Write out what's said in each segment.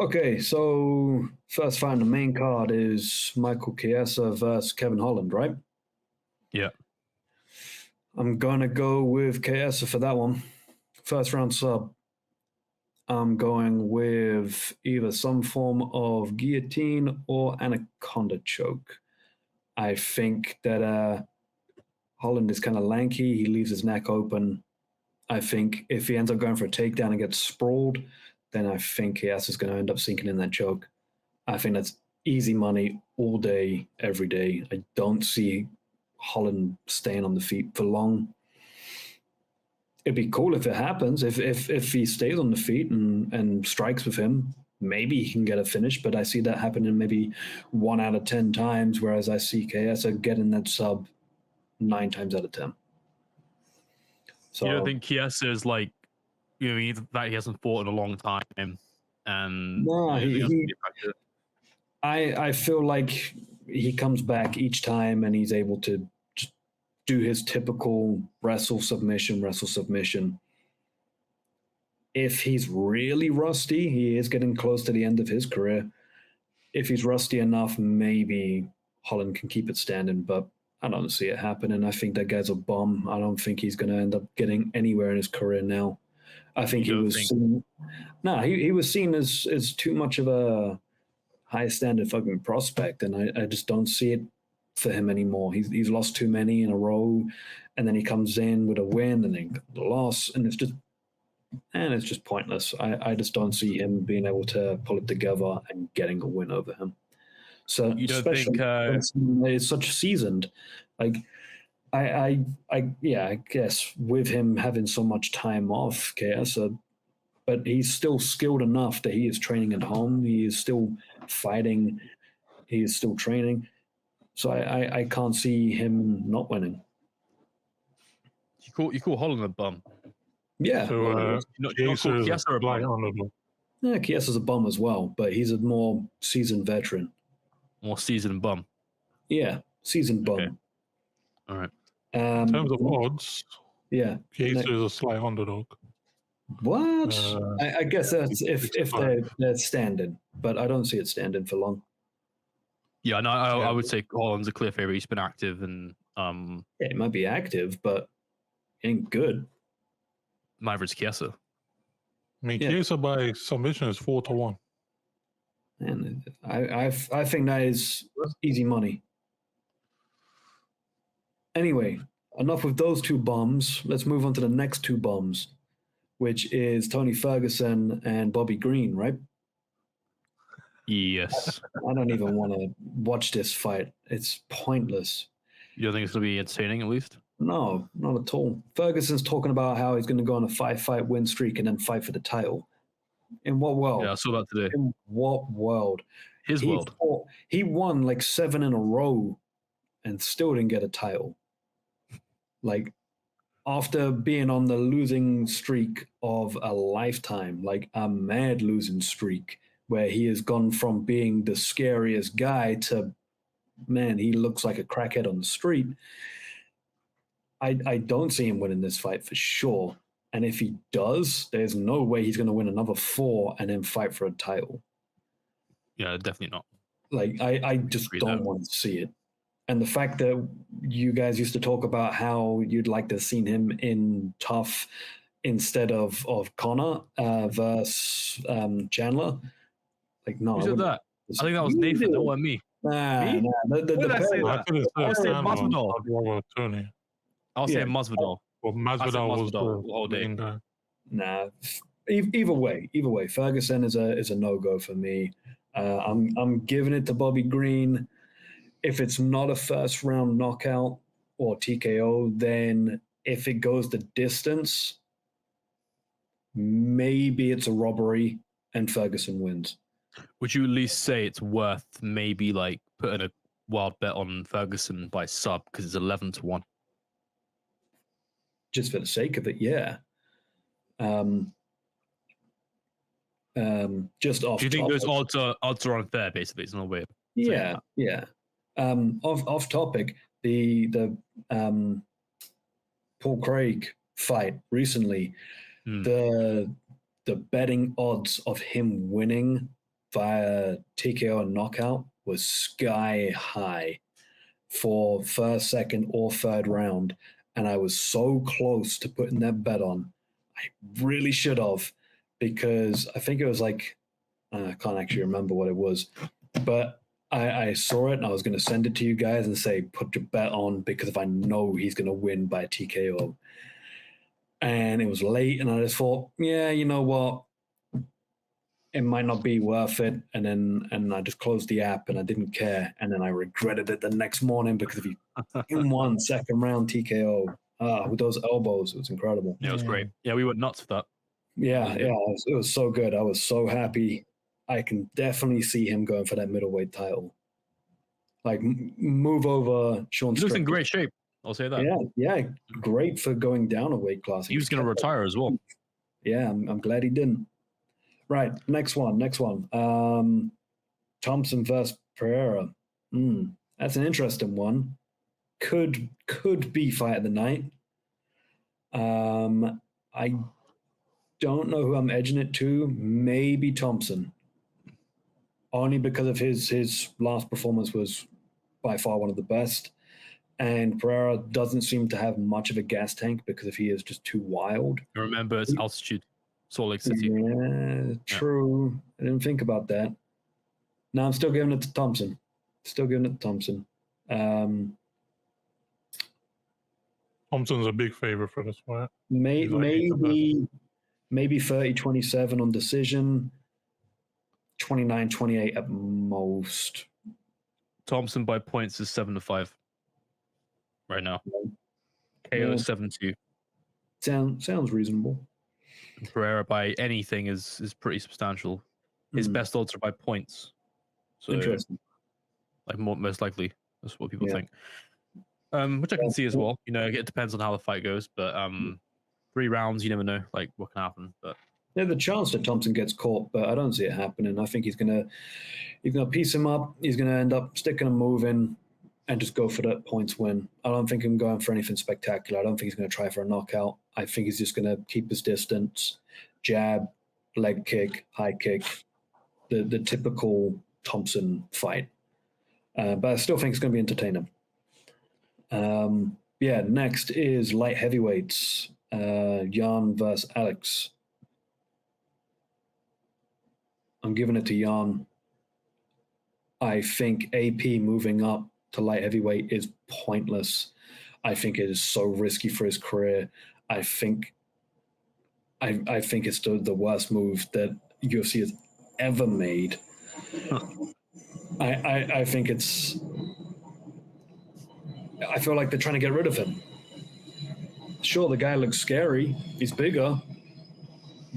Okay, so first fight on the main card is Michael Chiesa versus Kevin Holland, right? Yeah. I'm going to go with Chiesa for that one. First round sub. I'm going with either some form of guillotine or anaconda choke. I think that Holland is kind of lanky. He leaves his neck open. I think if he ends up going for a takedown and gets sprawled, then I think Chiesa is going to end up sinking in that choke. I think that's easy money all day, every day. I don't see Holland staying on the feet for long. It'd be cool if it happens. If he stays on the feet and strikes with him, maybe he can get a finish. But I see that happening maybe 1 out of 10 times, whereas I see Chiesa getting that sub 9 times out of 10. So you don't think Chiesa is like, that he hasn't fought in a long time, and no, I feel like he comes back each time and he's able to just do his typical wrestle submission. If he's really rusty, he is getting close to the end of his career. If he's rusty enough, maybe Holland can keep it standing, but I don't see it happening. I think that guy's a bum. I don't think he's going to end up getting anywhere in his career now. I think he was seen. No, he was seen as too much of a high standard fucking prospect, and I just don't see it for him anymore. He's lost too many in a row, and then he comes in with a win and then a loss, and it's just pointless. I just don't see him being able to pull it together and getting a win over him. So you don't think it's such seasoned, like I guess with him having so much time off, Chiesa, but he's still skilled enough that he is training at home. He is still fighting. He is still training. So I can't see him not winning. You call Holland a bum. Yeah. So Chiesa a blind bum. honorable. Yeah, Chiesa's a bum as well, but he's a more seasoned veteran. More seasoned bum. Yeah, seasoned bum. Okay. All right. In terms of odds, yeah, Chiesa is a slight underdog. What? I guess that's if they're standing, but I don't see it standing for long. Yeah, no, I would say Holland's a clear favorite. He's been active and yeah, he might be active, but he ain't good. Neither Chiesa. I mean, Chiesa by submission is 4-1. And I think that is easy money. Anyway, enough with those two bums. Let's move on to the next two bums, which is Tony Ferguson and Bobby Green, right? Yes. I don't even want to watch this fight. It's pointless. You don't think it's going to be entertaining, at least? No, not at all. Ferguson's talking about how he's going to go on a 5-fight win streak and then fight for the title. In what world? Yeah, I saw that today. In what world? His world. He won like 7 in a row and still didn't get a title. Like, after being on the losing streak of a lifetime, like a mad losing streak, where he has gone from being the scariest guy to, man, he looks like a crackhead on the street. I don't see him winning this fight for sure. And if he does, there's no way he's going to win another 4 and then fight for a title. Yeah, definitely not. Like, I just don't want to see it. And the fact that you guys used to talk about how you'd like to have seen him in tough instead of Connor versus Chandler. Like, no. Who said that? I think that was Nathan. That wasn't me. Nah. Why did I say that? I was saying Masvidal. I was saying Masvidal. Well, Masvidal was the all day. main guy. Nah. Either way, Ferguson is a no-go for me. I'm giving it to Bobby Green. If it's not a first-round knockout or TKO, then if it goes the distance, maybe it's a robbery and Ferguson wins. Would you at least say it's worth maybe like putting a wild bet on Ferguson by sub because it's 11-1? Just for the sake of it, yeah. Just off. Do you think those odds are unfair? Basically, it's no way. Yeah. Off topic, the Paul Craig fight recently, the betting odds of him winning via TKO and knockout was sky high for first, second, or third round. And I was so close to putting that bet on. I really should have, because I think it was like, I can't actually remember what it was, but I saw it and I was going to send it to you guys and say, put your bet on, because if I know he's going to win by TKO. And it was late and I just thought, yeah, you know what? It might not be worth it. And I just closed the app and I didn't care. And then I regretted it the next morning because if he won second round TKO, with those elbows, it was incredible. Yeah, it was great. Yeah, we went nuts for that. Yeah, it was so good. I was so happy. I can definitely see him going for that middleweight title. Like, move over Sean He looks in Strickland. great shape. I'll say that. Yeah, great for going down a weight class. He was going to retire as well. Yeah, I'm glad he didn't. Right, next one. Thompson versus Pereira. That's an interesting one. Could be fight of the night. I don't know who I'm edging it to. Maybe Thompson. Only because of his last performance was by far one of the best. And Pereira doesn't seem to have much of a gas tank because if he is just too wild. Remember, it's altitude, Salt Lake City. Yeah, true. I didn't think about that. No, I'm still giving it to Thompson. Thompson's a big favorite for this fight. Maybe 30-27 on decision, 29-28 at most. Thompson by points is 7-5 right now. KO is 7-2. Sounds reasonable. Pereira by anything is pretty substantial. His best odds are by points. So, interesting. Like most likely, that's what people think. Which I can see as well. You know, it depends on how the fight goes, but 3 rounds, you never know, like what can happen. But yeah, the chance that Thompson gets caught, but I don't see it happening. I think he's gonna piece him up. He's gonna end up sticking and moving, and just go for that points win. I don't think I'm going for anything spectacular. I don't think he's gonna try for a knockout. I think he's just gonna keep his distance, jab, leg kick, high kick, the typical Thompson fight. But I still think it's gonna be entertaining. Next is light heavyweights. Jan versus Alex. I'm giving it to Jan. I think AP moving up to light heavyweight is pointless. I think it is so risky for his career. I think it's the worst move that UFC has ever made. I think it's. I feel like they're trying to get rid of him. Sure, the guy looks scary. He's bigger.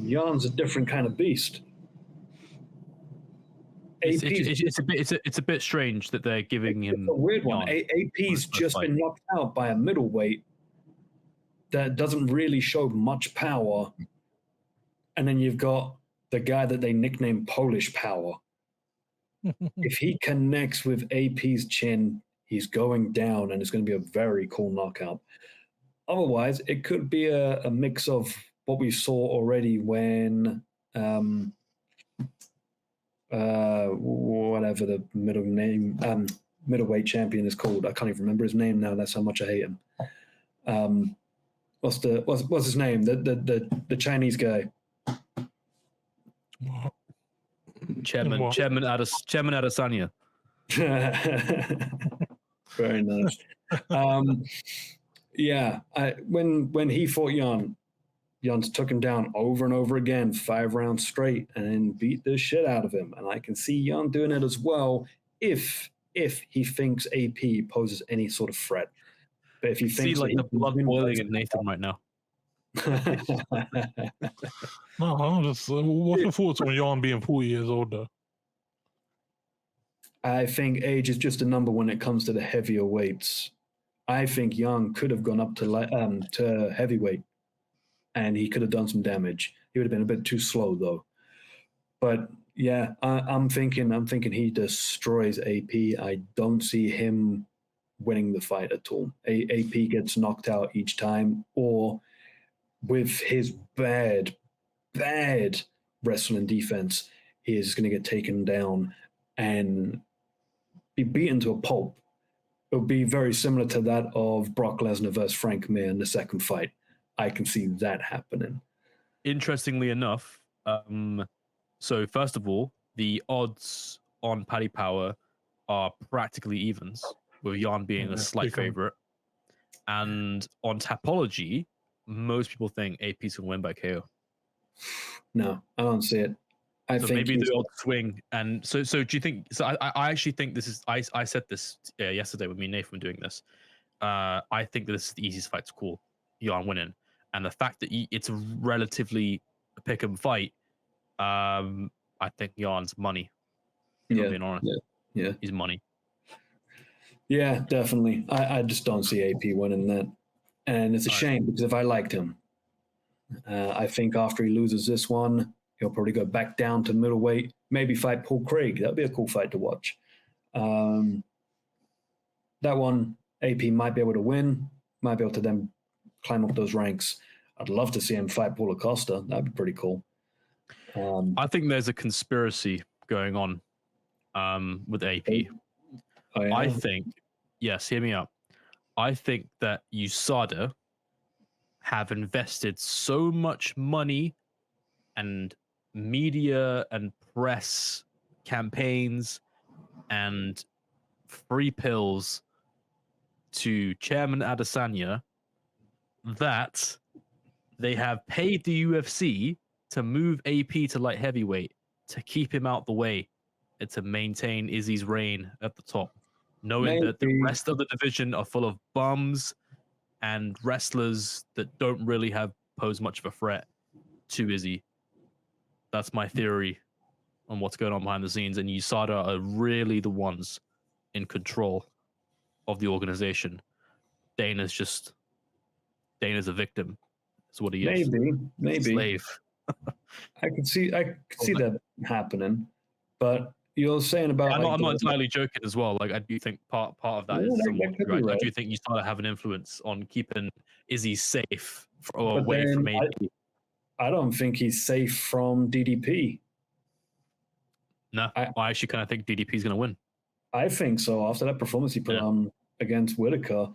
Jan's a different kind of beast. It's a bit strange that they're giving him. It's a weird one. Jan AP's just been knocked out by a middleweight that doesn't really show much power, and then you've got the guy that they nicknamed Polish Power. If he connects with AP's chin, he's going down, and it's going to be a very cool knockout. Otherwise, it could be a mix of what we saw already when whatever the middleweight champion is called. I can't even remember his name now. That's how much I hate him. What's his name? The Chinese guy. Chairman Adesanya. Very nice. When he fought Jan took him down over and over again, 5 rounds straight, and then beat the shit out of him. And I can see Jan doing it as well if he thinks AP poses any sort of threat. But if he thinks like the blood boiling in Nathan right now. No, I'm just. What's your thoughts on Jan being 40 years older? I think age is just a number when it comes to the heavier weights. I think Jan could have gone up to heavyweight, and he could have done some damage. He would have been a bit too slow though. But yeah, I'm thinking he destroys AP. I don't see him winning the fight at all. AP gets knocked out each time, or with his bad wrestling defense, he is going to get taken down and be beaten to a pulp. It would be very similar to that of Brock Lesnar versus Frank Mir in the second fight. I can see that happening. Interestingly enough, so first of all, the odds on Paddy Power are practically evens, with Jan being a slight favorite. And on Tapology, most people think AP's going to win by KO. No, I don't see it. I so think maybe the odd swing. And so do you think? So I actually think this is. I said this yesterday with me and Nathan doing this. I think that this is the easiest fight to call. Jan winning, and the fact that it's a relatively pick 'em fight. I think Jan's money. Yeah, being honest. Yeah, he's money. Yeah, definitely. I just don't see AP winning that, and it's a shame because if I liked him, I think after he loses this one, he'll probably go back down to middleweight, maybe fight Paul Craig. That'd be a cool fight to watch. That one, AP might be able to win, might be able to then climb up those ranks. I'd love to see him fight Paulo Costa. That'd be pretty cool. I think there's a conspiracy going on with AP. Oh, yeah? I think, yes, hear me out. I think that USADA have invested so much money and media and press campaigns and free pills to Chairman Adesanya that they have paid the UFC to move AP to light heavyweight to keep him out the way and to maintain Izzy's reign at the top, knowing that the rest of the division are full of bums and wrestlers that don't really pose much of a threat to Izzy. That's my theory on what's going on behind the scenes, and USADA are really the ones in control of the organization. Dana's a victim. That's what he is. Maybe. Slave. I could see that happening, but you're saying about. I'm not entirely joking as well. Like I do think part of that is somewhat right. I do think you start to have an influence on keeping Izzy safe or away from AP. I don't think he's safe from DDP. No, I actually kind of think DDP is going to win. I think so. After that performance he put on against Whitaker,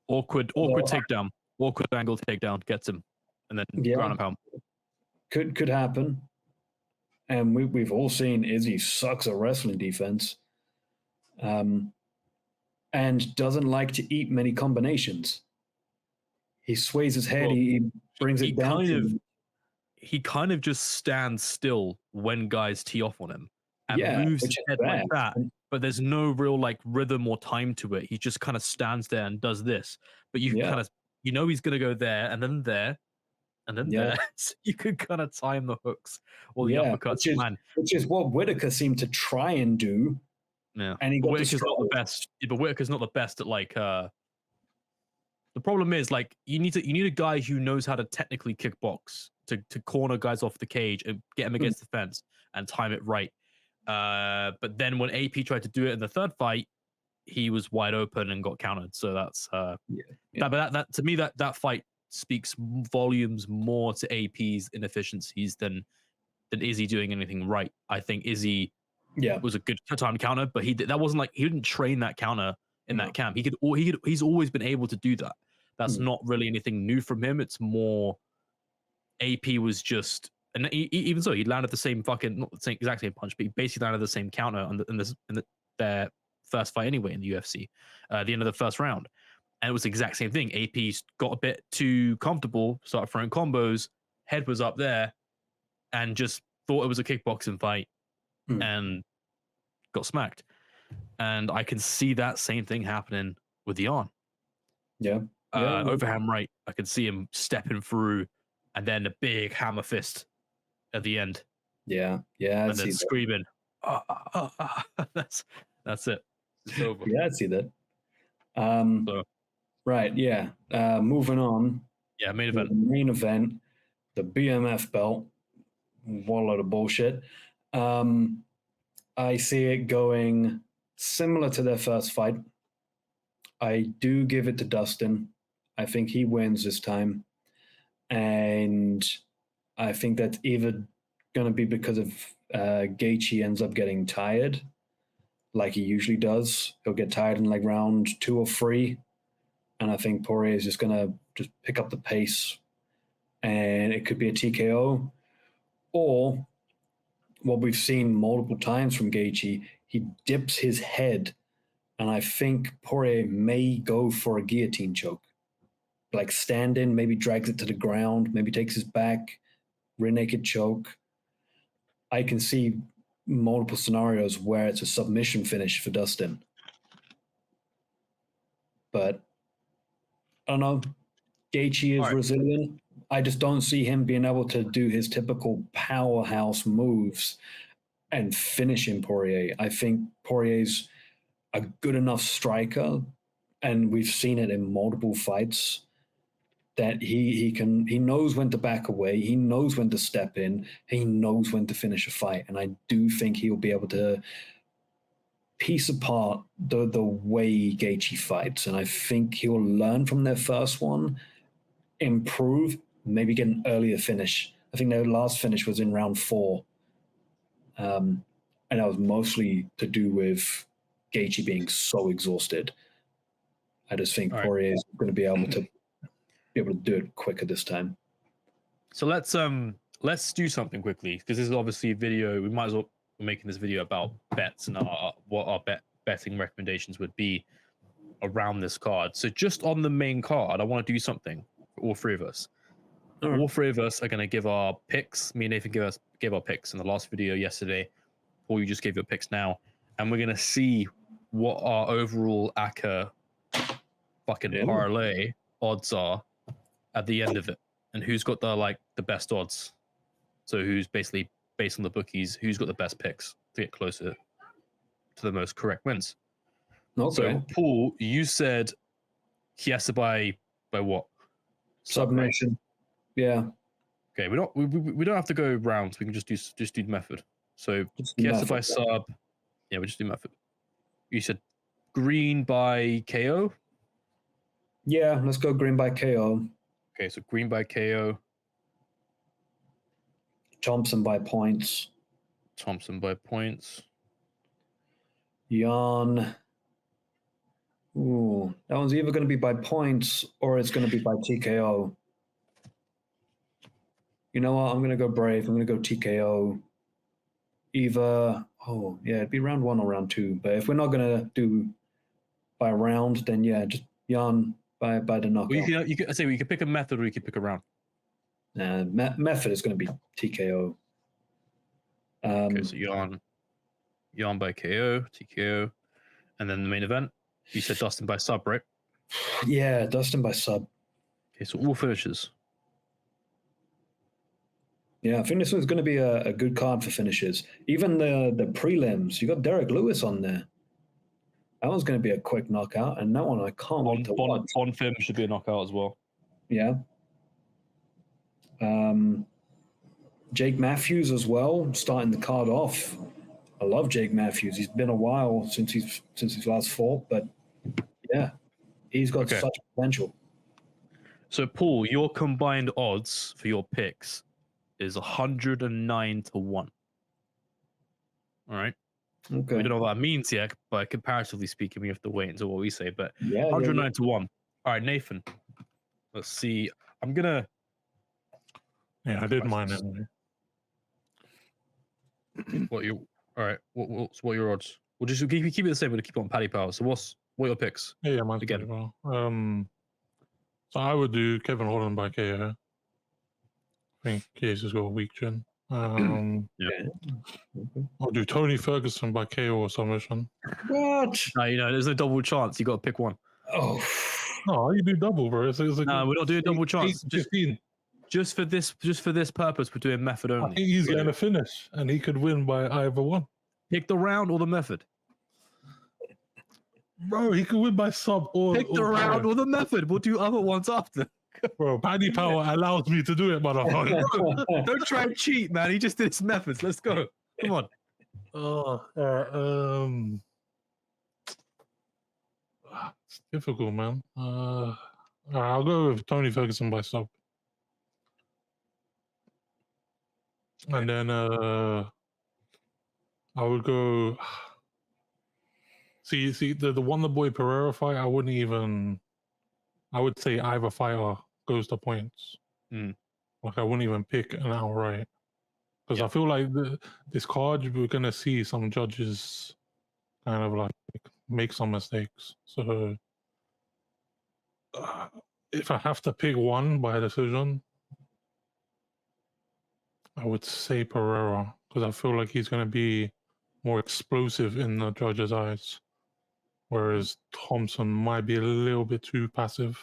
awkward takedown, awkward angle takedown gets him, and then ground and pound. Could happen. And we've all seen Izzy sucks at wrestling defense, and doesn't like to eat many combinations. He sways his head. He brings it down. He kind of just stands still when guys tee off on him and moves his head like that. But there's no real like rhythm or time to it. He just kind of stands there and does this. But you kind of he's gonna go there and then there. And then there, so you could kind of time the hooks or the uppercuts. Which is what Whitaker seemed to try and do. Yeah, and he got Whitaker's not the best. But Whitaker's not the best at like. The problem is like you need a guy who knows how to technically kickbox to corner guys off the cage and get them against the fence and time it right. But then when AP tried to do it in the third fight, he was wide open and got countered. So that's that to me that fight speaks volumes more to AP's inefficiencies than Izzy doing anything right. I think Izzy was a good time counter, but that wasn't like he didn't train that counter in that camp. He's always been able to do that. That's not really anything new from him. It's more AP was just, and even so, he landed the same fucking not the same exact same punch, but he basically landed the same counter in their first fight anyway in the UFC, the end of the first round. And it was the exact same thing. AP got a bit too comfortable, started throwing combos, head was up there, and just thought it was a kickboxing fight and got smacked. And I can see that same thing happening with Jan. Overhand right, I can see him stepping through and then a big hammer fist at the end. And then screaming. That's it. It's over. Yeah, I see that. Right, moving on. Yeah, main event. The main event, the BMF belt. What a load of bullshit. I see it going similar to their first fight. I do give it to Dustin. I think he wins this time. And I think that's either going to be because of Gaethje ends up getting tired, like he usually does. He'll get tired in like round 2 or 3, and I think Poirier is just gonna just pick up the pace, and it could be a TKO, or what we've seen multiple times from Gaethje, he dips his head, and I think Poirier may go for a guillotine choke, like stand in, maybe drags it to the ground, maybe takes his back, rear naked choke. I can see multiple scenarios where it's a submission finish for Dustin. But I don't know. Gaethje is resilient. I just don't see him being able to do his typical powerhouse moves and finishing Poirier. I think Poirier's a good enough striker, and we've seen it in multiple fights, that he knows when to back away, he knows when to step in, he knows when to finish a fight. And I do think he'll be able to piece apart the way Gaethje fights. And I think he'll learn from their first one, improve, maybe get an earlier finish. I think their last finish was in round 4. And that was mostly to do with Gaethje being so exhausted. I just think Poirier is going to be able to do it quicker this time. So let's do something quickly, because this is obviously a video. We might as well be making this video about bets and what our betting recommendations would be around this card. So just on the main card, I want to do something for all three of us. All three of us are going to give our picks. Me and Nathan gave our picks in the last video yesterday, or you just gave your picks now, and we're going to see what our overall Accas fucking parlay odds are at the end of it, and who's got the best odds. So who's basically, based on the bookies, who's got the best picks to get closer to the most correct wins. Okay. So Paul, you said he has to by what? Submission. Right? Yeah. Okay, we don't have to go rounds. We can just do the method. So he has to by sub. Yeah, we just do method. You said green by KO. Yeah, let's go green by KO. Okay, so green by KO. Thompson by points. Thompson by points. Jan. Ooh, that one's either going to be by points or it's going to be by TKO. You know what? I'm going to go brave. I'm going to go TKO. Either, it'd be round 1 or round 2. But if we're not going to do by round, then yeah, just Jan by the knockout. Well, you could pick a method or you could pick a round. Method is going to be TKO. Okay, so Jan by KO, TKO, and then the main event. You said Dustin by sub, right? Yeah, Dustin by sub. Okay, so all finishes. Yeah, I think this one's going to be a good card for finishes. Even the prelims, you got Derek Lewis on there. That one's going to be a quick knockout, and that one I can't wait to watch. Bonfim should be a knockout as well. Yeah. Jake Matthews as well, starting the card off. I love Jake Matthews. He's been a while since he's last fought, but yeah, he's got such potential. So Paul, your combined odds for your picks is 109 to 1. All right. Okay. We don't know what that means yet, but comparatively speaking, we have to wait until what we say. But 109 to 1. All right, Nathan. Let's see. I'm gonna. Yeah, I did mine anyway. All right. What are your odds? We'll just keep it the same. We'll keep it on Paddy Power. So what are your picks? Yeah, mine's again. Well. So I would do Kevin Holland by KO. I think Case has got a weak chin. I'll do Tony Ferguson by KO or submission. What? No, there's no double chance. You got to pick one. Oh, no, you do double, bro. No, we're not doing double chance. 15. Just for this purpose, we're doing method only. I think he's going to finish, and he could win by either one. Pick the round or the method. Bro, he could win by sub or pick the round or the method. We'll do other ones after. Bro, Paddy Power allows me to do it, motherfucker. Don't try and cheat, man. He just did his methods. Let's go. Come on. It's difficult, man. I'll go with Tony Ferguson by sub. And then I would go. See the Wonder Boy Pereira fight. I wouldn't even. I would say either fighter goes to points. Mm. Like I wouldn't even pick an outright because I feel like this card we're gonna see some judges kind of like make some mistakes. So if I have to pick one by decision, I would say Pereira because I feel like he's gonna be more explosive in the judge's eyes. Whereas Thompson might be a little bit too passive.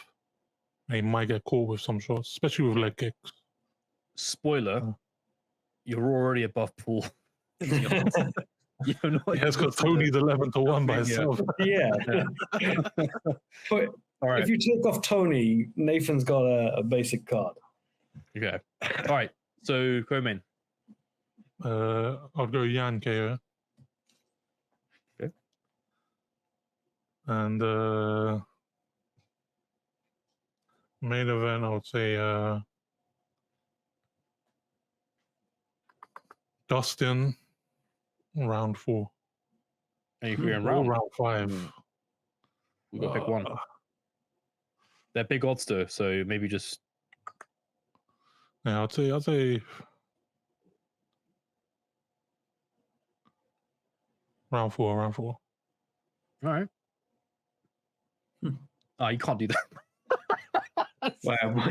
And he might get caught with some shots, especially with leg kicks. Spoiler, you're already above Paul. You're not It's got Tony's 11-1 by himself. Yeah. But All right. if you take off Tony, Nathan's got a basic card. Okay. All right. So, co-main. I'll go Yan KO. Okay. And main event, I would say Dustin, round 4. And you're in Or round. round 5. We've got to pick one. They're big odds though, so maybe just. Yeah, I'd say round 4. All right. Oh, you can't do that. Wow.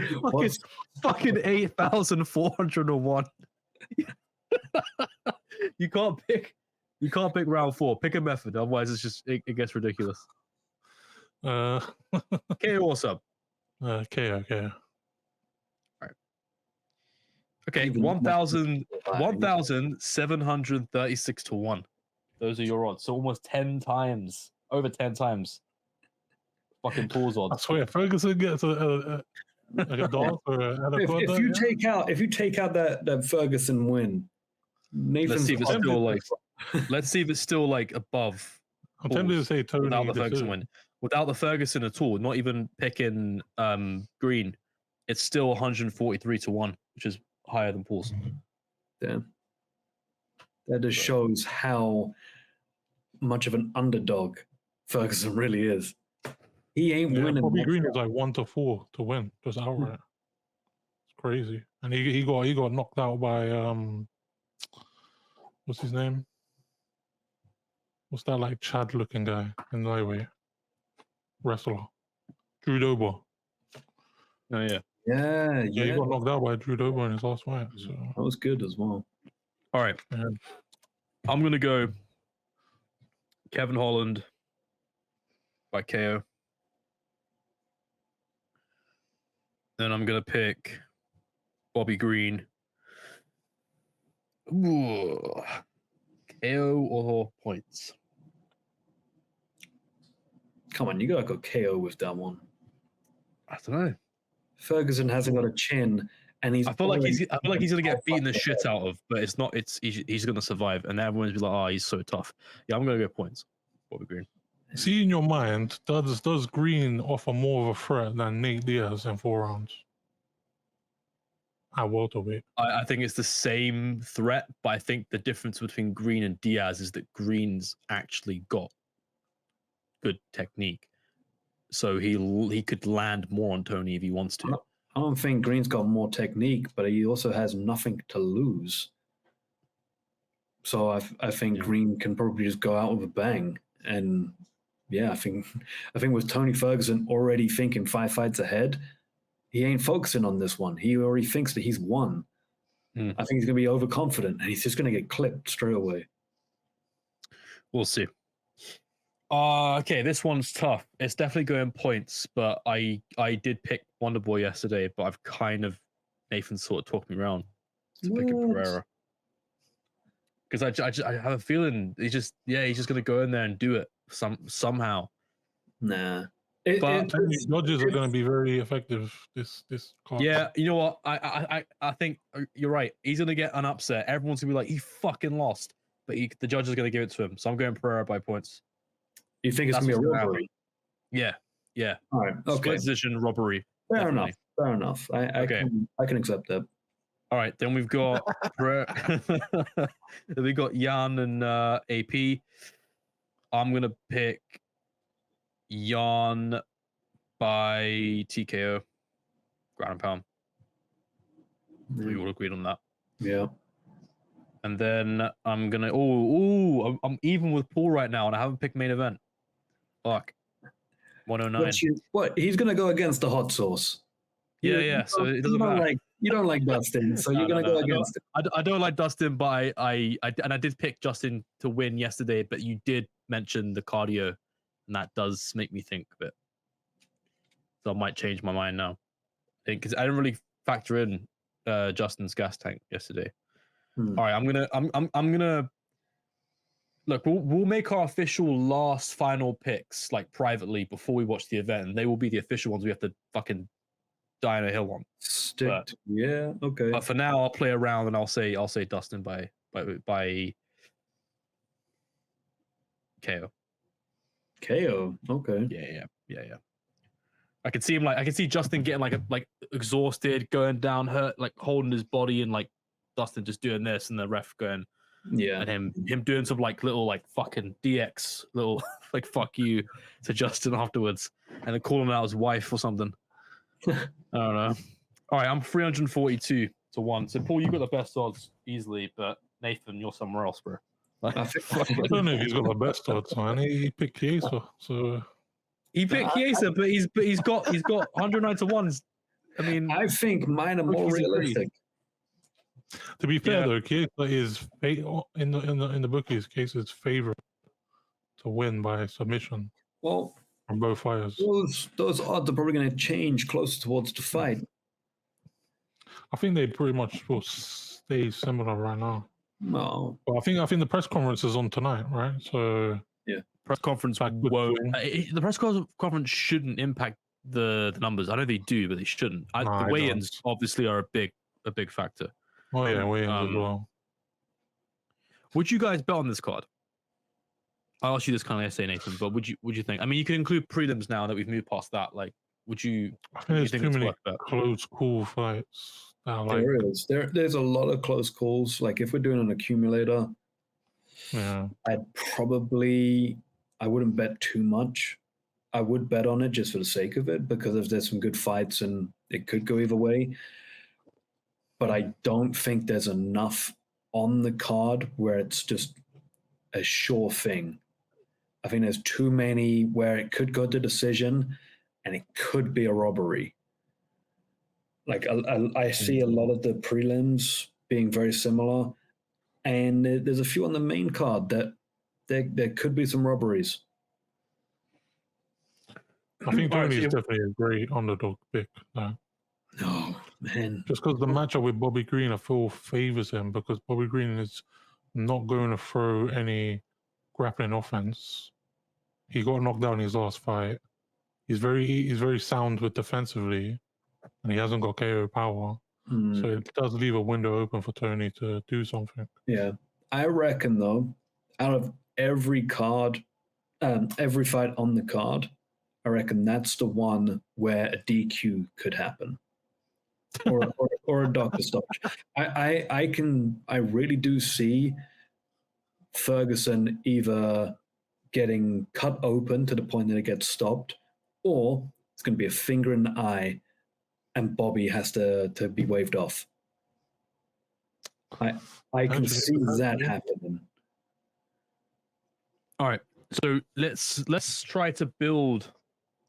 Fucking 8,401. You can't pick round 4. Pick a method, otherwise it's just it gets ridiculous. KO or sub? KO. Right. Okay, 1,736 to 1. Those are your odds. So almost 10 times, over 10 times. Fucking Paul's odds. I swear, Ferguson gets a dog or a if you take out that Ferguson win, Nathan's let's see if it's still like above. I'm tempted to say Tony without the Ferguson win. Without the Ferguson at all, not even picking Green, it's still 143 to 1, which is higher than Paul's. Damn. That just shows how much of an underdog Ferguson really is. He ain't winning. Bobby Green is like 1-4 to win, just outright. It's crazy, and he got knocked out by what's his name? What's that like Chad looking guy in the lightweight wrestler? Drew Dober. Oh yeah. Yeah. He got knocked out by Drew Dober in his last fight. So that was good as well. All right. Yeah. I'm gonna go Kevin Holland by KO. Then I'm gonna pick Bobby Green. Ooh. KO or points? Come on, you gotta go KO with that one. I don't know. Ferguson hasn't got a chin, and I feel like he's gonna get beaten the shit out of, but it's not. He's gonna survive, and everyone's be like, "Oh, he's so tough." Yeah, I'm gonna go points. Bobby Green. See, in your mind, does Green offer more of a threat than Nate Diaz in 4 rounds? At welterweight. I think it's the same threat, but I think the difference between Green and Diaz is that Green's actually got good technique, so he could land more on Tony if he wants to. I don't think Green's got more technique, but he also has nothing to lose. So I think Green can probably just go out with a bang. And yeah, I think with Tony Ferguson already thinking 5 fights ahead, he ain't focusing on this one. He already thinks that he's won. I think he's going to be overconfident, and he's just going to get clipped straight away. We'll see. Okay, this one's tough. It's definitely going points, but I did pick Wonder Boy yesterday, but I've kind of Nathan sort of talked me around to pick Pereira because I have a feeling he's just going to go in there and do it somehow. Nah. Judges are going to be very effective this card. Yeah, you know what? I think you're right. He's going to get an upset. Everyone's going to be like, he fucking lost, but the judge is going to give it to him. So I'm going Pereira by points. You think it's going to be a robbery? Yeah. All right. Okay. Split decision robbery. Fair enough. I can accept that. All right, then we've got then we got Jan and AP. I'm gonna pick Jan by TKO, ground and pound. We all agreed on that. Yeah. And then I'm gonna. I'm even with Paul right now, and I haven't picked main event. Fuck. 109. What? He's gonna go against the hot sauce. Yeah. So it doesn't matter. You don't like Dustin, so you're gonna go against it. I don't like Dustin, but I did pick Justin to win yesterday. But you did mention the cardio, and that does make me think a bit. So I might change my mind now, because I didn't really factor in Justin's gas tank yesterday. All right, I'm gonna look. We'll make our official last final picks like privately before we watch the event, and they will be the official ones we have to fucking die on a hill on. Yeah, okay. But for now, I'll play around and I'll say Dustin by KO. KO. Okay. Yeah. I can see him I can see Justin getting like exhausted, going down, hurt, like holding his body, and like Dustin just doing this, and the ref going, yeah, and him doing some little fucking DX little like fuck you to Justin afterwards, and then calling out his wife or something. I don't know. All right, I'm 342 to 1. So Paul, you got the best odds easily, but Nathan, you're somewhere else, bro. I don't know if he's got the best odds, man. He picked Chiesa, so he picked Chiesa, but he's got 109 to 1. I mean, I think mine are more realistic. To be fair though, Chiesa is in the bookies. Chiesa's favorite to win by submission. Well, from both fighters. Those odds are probably going to change closer towards the fight. I think they pretty much will stay similar right now. No, but I think the press conference is on tonight, right? So yeah, press conference won't. The press conference shouldn't impact the numbers. I know they do, but they shouldn't. The weigh-ins obviously are a big factor. Oh yeah, weigh-ins as well. Would you guys bet on this card? I'll ask you this kind of essay, Nathan, but would you think? I mean, you can include prelims now that we've moved past that. Like, would you? I think there's too many close, cool fights. There is. There's a lot of close calls. Like, if we're doing an accumulator, yeah, I wouldn't bet too much. I would bet on it just for the sake of it, because if there's some good fights and it could go either way. But I don't think there's enough on the card where it's just a sure thing. I think there's too many where it could go to decision and it could be a robbery. Like, I see a lot of the prelims being very similar, and there's a few on the main card that there could be some robberies. I think Tony is definitely a great underdog pick, though. No, man. Just because the matchup with Bobby Green, I feel favors him, because Bobby Green is not going to throw any grappling offense. He got knocked down in his last fight. He's very sound with defensively, and he hasn't got KO power. So it does leave a window open for Tony to do something. Yeah. I reckon, though, out of every card, every fight on the card, I reckon that's the one where a DQ could happen. or a doctor stoppage. I really do see Ferguson either getting cut open to the point that it gets stopped, or it's going to be a finger in the eye and Bobby has to be waved off. I can see that happening. All right, so let's try to build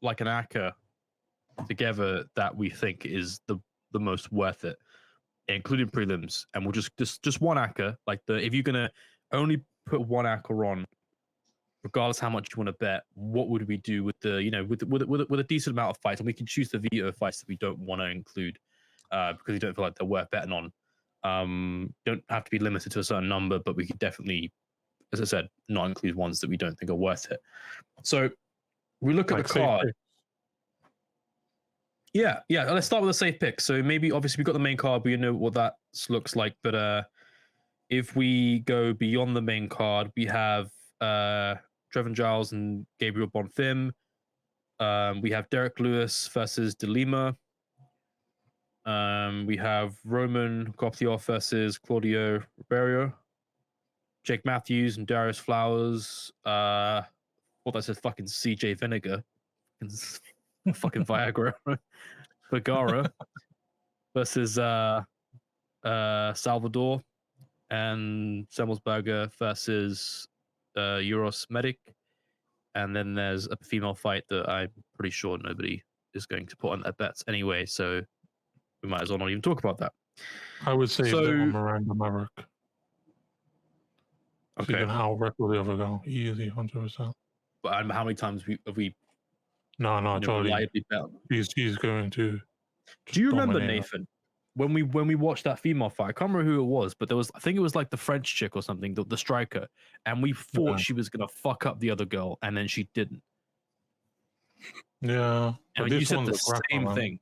like an Accas together that we think is the most worth it, including prelims, and we'll just one Accas. Like, if you're gonna only put one Accas on, regardless how much you want to bet, what would we do with with a decent amount of fights, and we can choose the veto fights that we don't want to include because we don't feel like they're worth betting on. Don't have to be limited to a certain number, but we could definitely, as I said, not include ones that we don't think are worth it. So we look at the card. Yeah. Let's start with a safe pick. So maybe, obviously, we've got the main card. We know what that looks like. But if we go beyond the main card, we have Trevin Giles and Gabriel Bonfim. We have Derek Lewis versus De Lima. We have Roman Goptioff versus Claudio Ribeiro. Jake Matthews and Darius Flowers. Thought that said fucking CJ Vinegar. Fucking Viagra. Vergara versus Salvador, and Semmelsberger versus Euros Medic. And then there's a female fight that I'm pretty sure nobody is going to put on their bets anyway, so we might as well not even talk about that. I would say So- bet on Miranda Maverick. She's Okay, gonna out-record the other girl. Easy, 100%. but how many times have we No, you know, Charlie. reliably bet? She's going to. Do you remember, dominate her. Nathan, when we watched that female fight? I can't remember who it was, but I think it was like the French chick or something, the striker, and we thought Yeah. she was gonna fuck up the other girl, and then she didn't. Yeah, but And you this said one's the a cracker, same man. thing.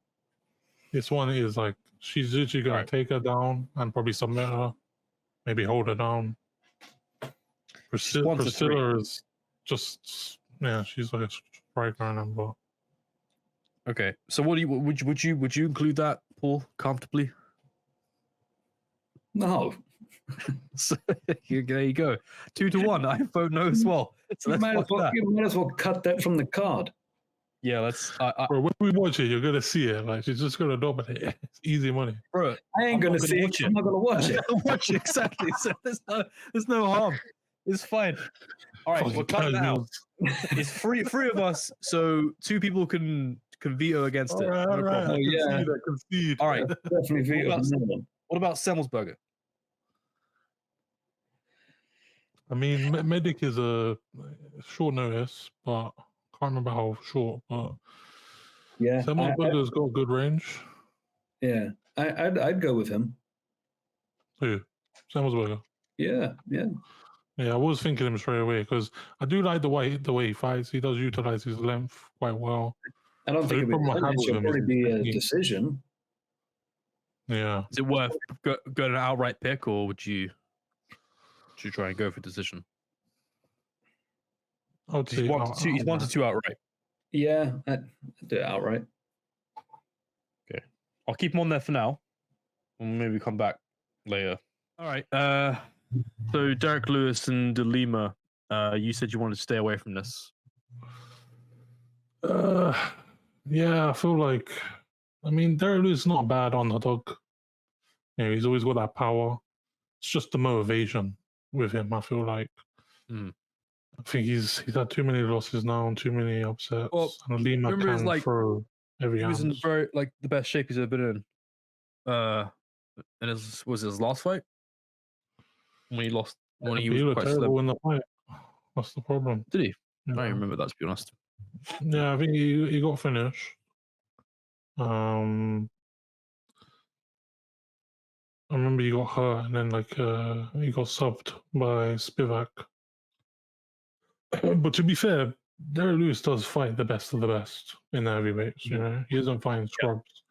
This one is like she's literally gonna Right. take her down and probably submit her, maybe hold her down. She's 1 to 3. Priscilla is just she's like a striker and them, but Okay, so what do you would you include that, Paul, comfortably? No, So, there you go, 2-1. I vote no as well. So you let's might, fuck that. you might as well cut that from the card. Yeah, let's. bro, when we watch it, you're gonna see it. Like she's just gonna dominate. It's easy money. Bro, I ain't I'm gonna not see gonna it. watch it. I'm not gonna watch it. watch it exactly. So there's no harm. It's fine. All right, we're cutting that out. It's three of us, so 2 people can veto against it. All right, No all right. problem. Oh, yeah. Concede. All right. Definitely veto What another one. What about Semmelsberger? I mean, Medic is a short notice, but can't remember how short. But Yeah, Semmelsberger's got good range. I'd go with him. Who? Semmelsberger. Yeah. Yeah, I was thinking him straight away because I do like the way he fights. He does utilize his length quite well. I don't The think problem I have it with should him probably is be a technique. decision. Yeah, Is it worth going an outright pick, or would you try and go for decision? I would say He's 1 to 2. He's 1 to 2 outright. Yeah, I'd do it outright. I'll keep him on there for now, and maybe come back later. All right. So Derek Lewis and De Lima, you said you wanted to stay away from this. Yeah, I feel like, I mean, Derek Lewis is not bad on the dog. He's always got that power. It's just the motivation with him. I feel like. Mm. I think he's had too many losses now and too many upsets. Well, and Lima remember, can it's throw every He was in ounce. the best shape he's ever been in. And was his last fight when he lost when he He was looked quite slim. terrible in the fight. What's the problem? Did he? I Yeah. don't remember that, to be honest. Yeah, I think he got finished. I remember he got hurt and then he got subbed by Spivak. But to be fair, Derek Lewis does fight the best of the best in the heavyweights. You know, he doesn't fight scrubs.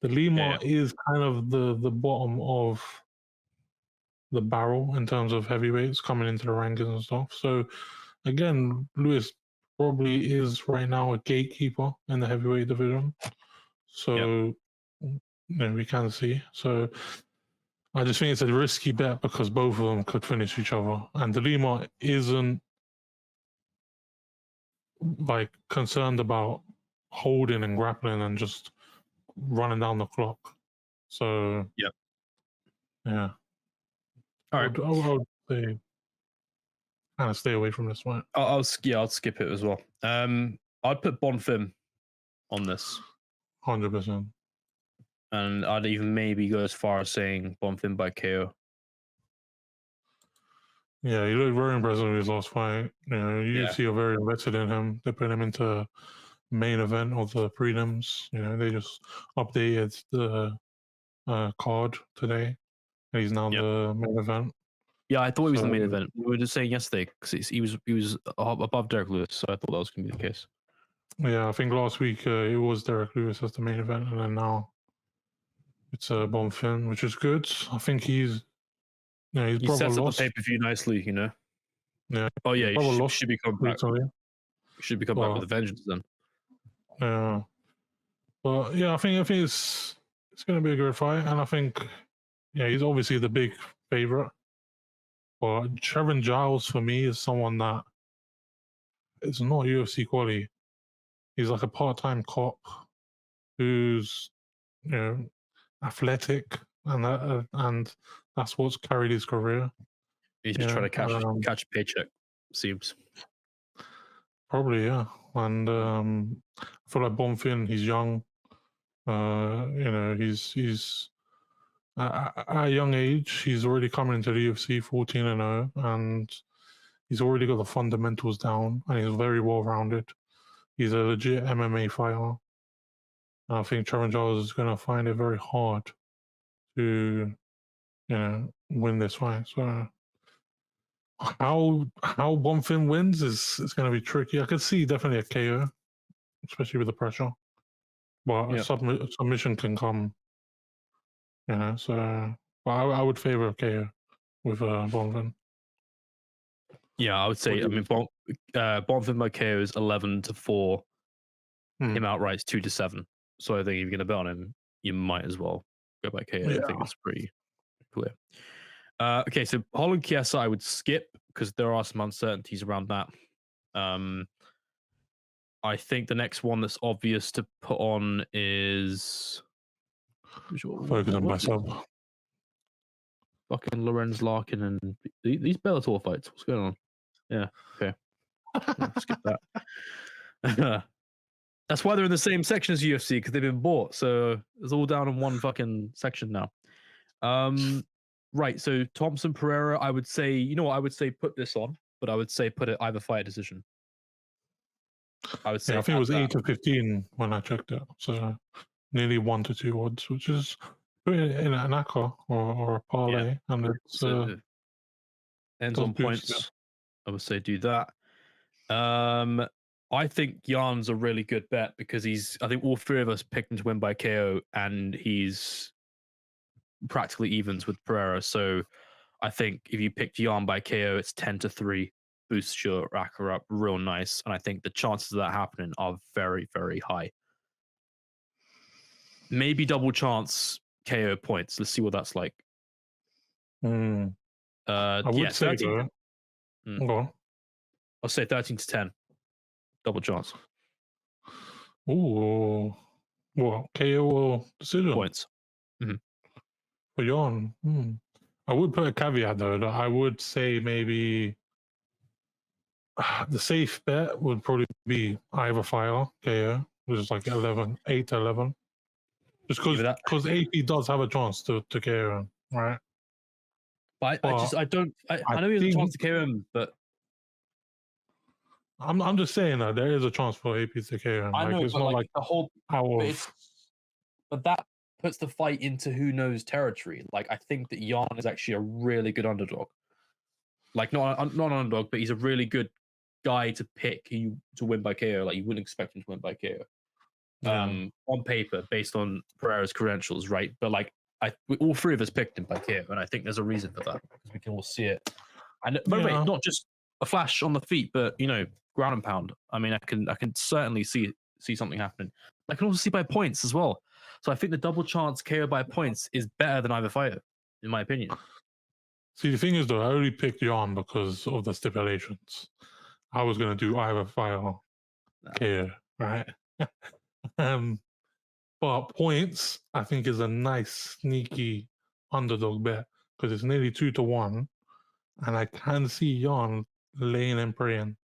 The Lima is kind of the bottom of the barrel in terms of heavyweights coming into the rankings and stuff. So again, Lewis probably is right now a gatekeeper in the heavyweight division. So we can see. So I just think it's a risky bet because both of them could finish each other. And De Lima isn't like concerned about holding and grappling and just running down the clock. So yeah. All right. I would say kind of stay away from this one. I'll skip it as well. I'd put Bonfim on this, 100%. and I'd even maybe go as far as saying Bonfim by KO. Yeah, he looked very impressive in his last fight. You know, UFC are very invested in him. They put him into main event of the prelims. You know, they just updated the card today, and he's now the main event. Yeah, I thought he was the main So- event. We were just saying yesterday because he was above Derek Lewis, so I thought that was going to be the case. Yeah, I think last week it was Derek Lewis as the main event, and then now it's Bonfim, which is good. I think he's He probably sets up the lost pay-per-view nicely, you know. Yeah. Oh yeah, Probably he lost should be coming back. recently. Should be coming back Well, with a vengeance then. Yeah, but yeah, I think it's it's going to be a good fight, and I think, yeah, he's obviously the big favorite. But Trevin Giles for me is someone that is not UFC quality. He's like a part-time cop who's, you know, athletic, and that's what's carried his career. He's just trying to catch a paycheck, seems. Probably, yeah. And I feel like Bonfim, he's young. You know, he's at a young age. He's already coming into the UFC 14-0, and he's already got the fundamentals down, and he's very well rounded. He's a legit MMA fighter. And I think Trevin Giles is going to find it very hard to, you know, win this fight. So how Bonfim wins is going to be tricky. I could see definitely a KO, especially with the pressure. But a submission can come, you know. So, but I would favor a KO with Bonfim. Yeah, I would say. I mean, Bonfim by KO is 11-4. Him outright's 2-7. So I think if you're going to bet on him, you might as well go by KO. Yeah. I think it's pretty clear. Okay, so Holland Chiesa I would skip because there are some uncertainties around that. I think the next one that's obvious to put on is Focus on myself. Fucking Lorenz Larkin and these Bellator fights. What's going on? Yeah, okay. Skip that. That's why they're in the same section as UFC, because they've been bought. So it's all down in one fucking section now. Right. So Thompson Pereira, I would say, you know what? I would say put this on, but I would say put it either fight decision. I would say. Yeah, I think it was 8-15 when I checked it. So nearly 1-2 odds, which is in an Accas or a Parlay. Yeah. And it's ends on points. Yeah. I would say do that. I think Jan's a really good bet because I think all three of us picked him to win by KO, and he's practically evens with Pereira. So I think if you picked Jan by KO, it's 10-3, boosts your racker up real nice. And I think the chances of that happening are very, very high. Maybe double chance KO points. Let's see what that's like. I would say 13. Go on. I'll say 13-10. Double chance. Ooh. What? KO or decision? Points. For Jan. I would put a caveat though, that I would say maybe the safe bet would probably be either fire KO, which is like 8-11. Just because AP does have a chance to KO him, right? But I know he has a chance to KO him, but I'm just saying that there is a chance for AP to KO him. I know, it's but not like the whole but that puts the fight into who knows territory. Like I think that Jan is actually a really good underdog. Like not an underdog, but he's a really good guy to pick to win by KO. Like you wouldn't expect him to win by KO. On paper, based on Pereira's credentials, right? But like all three of us picked him by KO, and I think there's a reason for that because we can all see it. And by the way, not just a flash on the feet, but you know, ground and pound. I mean, I can certainly see something happening. I can also see by points as well. So I think the double chance KO by points is better than either fighter, in my opinion. See, the thing is though, I only picked Jan because of the stipulations. I was going to do either fighter KO, right? But points, I think, is a nice, sneaky underdog bet because it's nearly 2-1, and I can see Jan laying and praying,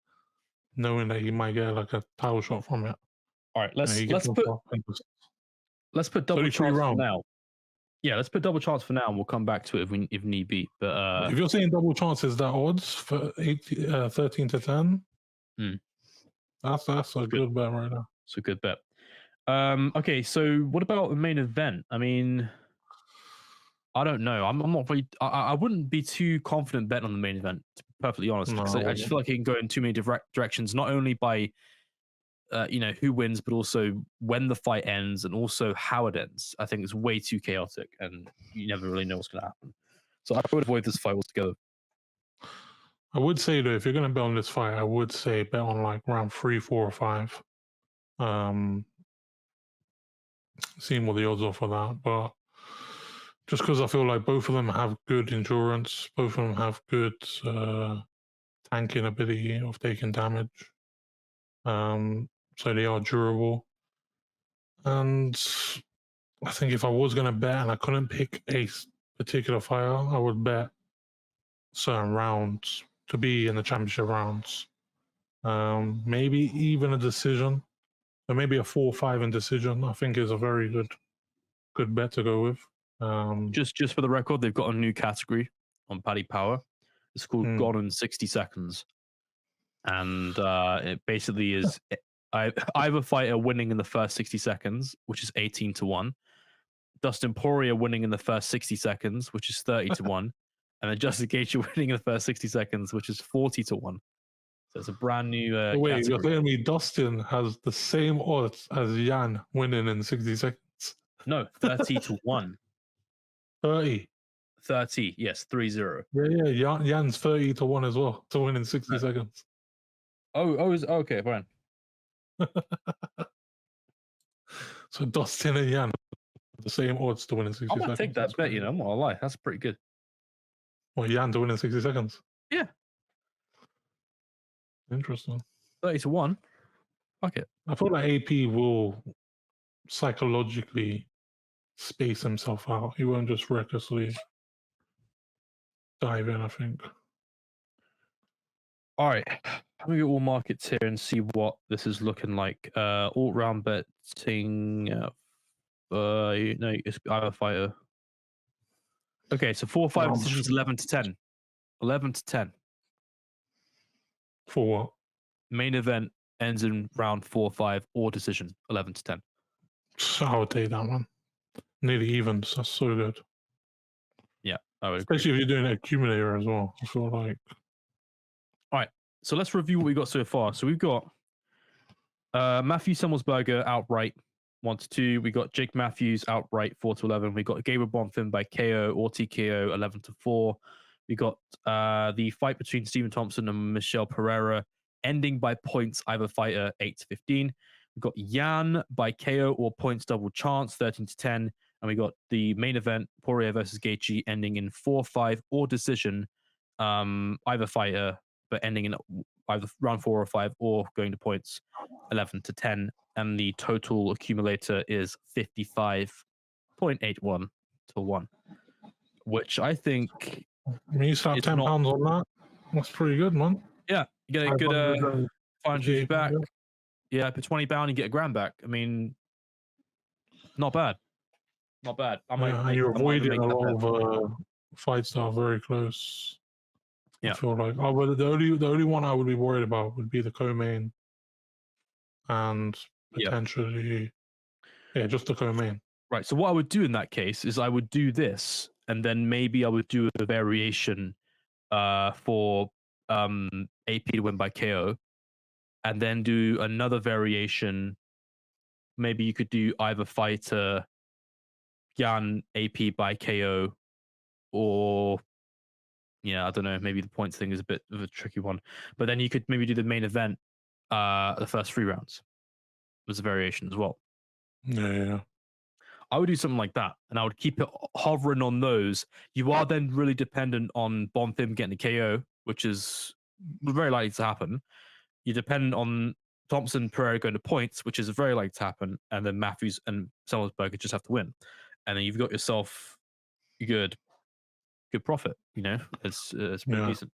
knowing that he might get like a title shot from it. All right, let's put double chance for now. Yeah, let's put double chance for now, and we'll come back to it if need be. But if you're saying double chance, is that odds for 13-10? That's a good bet right now. It's a good bet. Okay, so what about the main event? I mean, I don't know. I'm not really. I wouldn't be too confident betting on the main event, to be perfectly honest, because I just feel like it can go in too many directions. Not only by, who wins, but also when the fight ends and also how it ends. I think it's way too chaotic, and you never really know what's going to happen. So I would avoid this fight altogether. I would say though, if you're going to bet on this fight, I would say bet on like round 3, 4, or 5. seeing what the odds are for that. But just because I feel like both of them have good endurance, both of them have good tanking ability of taking damage. So they are durable. And I think if I was going to bet and I couldn't pick a particular fighter, I would bet certain rounds to be in the championship rounds. Maybe even a decision, or maybe a 4-5 in decision. I think is a very good bet to go with. Just for the record, they've got a new category on Paddy Power. It's called Gone in 60 Seconds, and it basically is either fighter winning in the first 60 seconds, which is 18-1. Dustin Poirier winning in the first 60 seconds, which is 30-1, and then Justin Gaethje winning in the first 60 seconds, which is 40-1. So it's a brand new. Wait, category. you're telling me Dustin has the same odds as Jan winning in 60 seconds? No, 30-1. 30. 30, yes, 30. Yeah. Jan's 30-1 as well to win in 60 seconds. Okay, fine. So Dustin and Jan have the same odds to win in 60 I seconds. might take that bet, you know, I'm not gonna lie. That's pretty good. Well, Jan to win in 60 seconds? Yeah. Interesting. 30-1. Fuck it. I feel like AP will psychologically space himself out. He won't just recklessly dive in, I think. All right. Let me get all markets here and see what this is looking like. All round betting. It's either fighter. Okay, so 4-5 decisions, 11-10. 11-10. For what? Main event ends in round 4-5 or decision, 11-10. So I would take that one. Nearly evens. That's so good. Yeah, I would agree. Especially if you're doing an accumulator as well. I feel like. All right, so let's review what we got so far. So we've got Matthew Semmelsberger outright 1-2. We got Jake Matthews outright 4-11. We got Gabriel Bonfim by KO or TKO 11-4. We got the fight between Stephen Thompson and Michelle Pereira ending by points, either fighter 8-15. We got Jan by KO or points double chance 13-10. And we got the main event Poirier versus Gaethje ending in 4-5 or decision, either fighter, but ending in either round 4 or 5 or going to points 11-10. And the total accumulator is 55.81-1, which I think. You used to have £10 on that. That's pretty good, man. Yeah, you get a good 500 back. Yeah, put £20, you get £1,000 back. I mean, not bad. Not bad. You're avoiding a lot of fights that are very close. Yeah. I feel like the only one I would be worried about would be the co-main, and potentially, just the co-main. Right. So what I would do in that case is I would do this, and then maybe I would do a variation for AP to win by KO, and then do another variation. Maybe you could do either fighter Jan AP by KO, or I don't know, maybe the points thing is a bit of a tricky one. But then you could maybe do the main event the first 3 rounds as a variation as well. Yeah. I would do something like that, and I would keep it hovering on those. You are then really dependent on Bonfim getting a KO, which is very likely to happen. You're dependent on Thompson Pereira going to points, which is very likely to happen, and then Matthews and Semmelsberger just have to win. And then you've got yourself good profit, it's pretty decent.